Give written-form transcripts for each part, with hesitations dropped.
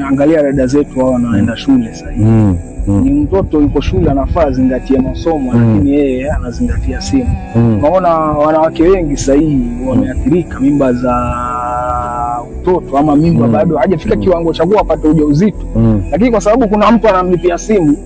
Angalia dada zetu hao wanaenda shule sasa hivi. Ni mtoto yuko shule anafaa zingatie masomo, lakini yeye anazingatia simu. Unaona wanawake wengi sasa hivi wameathirika mimba za utoto ama mimba bado hajafika kiwango cha kupata ujauzito, lakini kwa sababu kuna mtu anamlipia simu.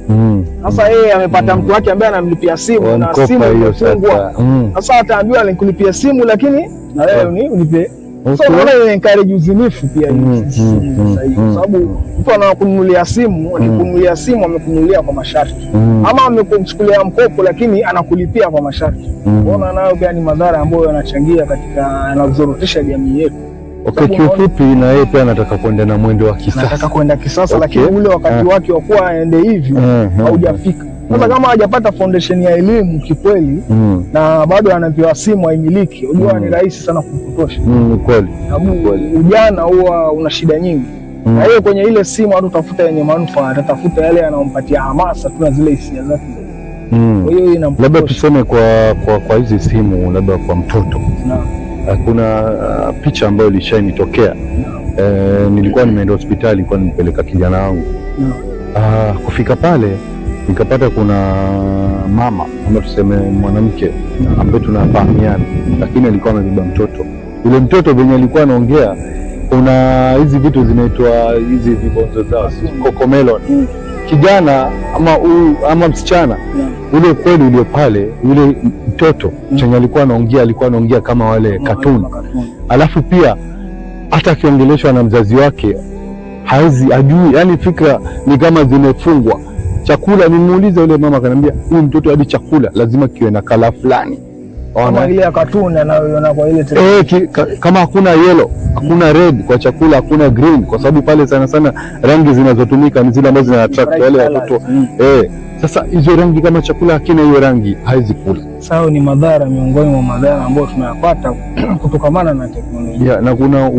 Sasa yeye amepata mtu wake ambaye anamlipia simu na simu imefungwa. Sasa ataambiwa nikulipia simu, lakini na wewe unipe. So wale encourage uzinifu pia sasa hivi, kwa sababu mtu anakununulia simu, akikununulia simu amekununulia kwa masharti, ama amekuchukulia mkopo lakini anakulipia kwa masharti. Unaona nayo pia ni madhara ambayo yanachangia katika yanazorotesha jamii yetu. Okay, kiufupi na yeye pia anataka kwenda na mwendo wa kisasa. Anataka kwenda kisasa, lakini ule wakati wake wa kuwa aende hivi haujafika. Sasa kama hajapata foundation ya elimu kikweli na bado anapewa simu aimiliki, unajua ni rahisi sana kupotosha. Kweli. Ujana huwa una shida nyingi. Na hiyo kwenye ile simu hata utafuta yenye manufaa, atatafuta yale yanayompatia hamasa tu na zile hisia zake. Kwa hiyo inampotosha. Labda tuseme kwa hizi simu, labda kwa mtoto. Kuna picha ambayo ilishanitokea. Nilikuwa nimeenda hospitali, nilikuwa nimpeleka kijana wangu. Kufika pale nikapata kuna mama ama tuseme mwanamke ambaye tunafahamiana, lakini alikuwa amebeba mtoto. Yule mtoto venye alikuwa anaongea, kuna hizi vitu zinaitwa hizi vibonzo zao cocomelon. Kijana ama msichana ule kweli ulio pale, yule mtoto chenye alikuwa anaongea kama wale katuni. Alafu pia hata akiongeleshwa na mzazi wake ajui, yani fikra ni kama zimefungwa. Chakula nimuuliza yule mama, akaniambia huyu mtoto hadi chakula lazima kiwe na kala fulani. Kama ile ya katuni anayoiona kwa ile kama hakuna yellow, hakuna red kwa chakula, hakuna green, kwa sababu pale sana sana rangi zinazotumika ni zile ambazo zina attract wale watoto. Sasa hizo rangi kama chakula hakina hiyo rangi haizi kula. Sawa, ni madhara miongoni mwa madhara ambayo tunayapata kutokamana na teknolojia. Na kuna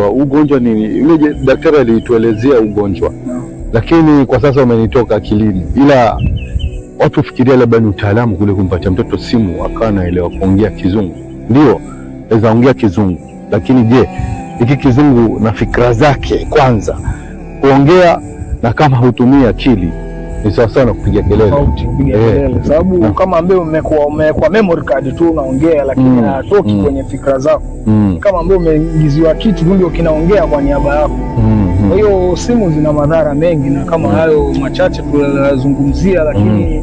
ugonjwa nini? Yule daktari alituelezea ugonjwa. Lakini kwa sasa umenitoka akilini, ila watu fikiria labda ni utaalamu kule kumpatia mtoto simu akawa anaelewa kuongea Kizungu. Ndio aweza ongea Kizungu, lakini je, hiki Kizungu na fikra zake kwanza kuongea, na kama hutumia akili ni sawa sana kupiga kelele. Sababu kama ambaye umekuwa memory card tu unaongea, lakini hatoki kwenye fikra zako. Kama ambaye umeingiziwa kitu ndio kinaongea kwa niaba yako. Kwa hiyo simu zina madhara mengi, na kama hayo machache tunazungumzia, lakini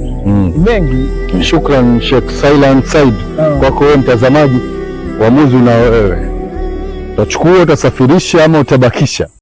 mengi. Shukran Sheikh Silent Said kwako wewe mtazamaji. Uamuzi na wewe, utachukua, utasafirisha ama utabakisha?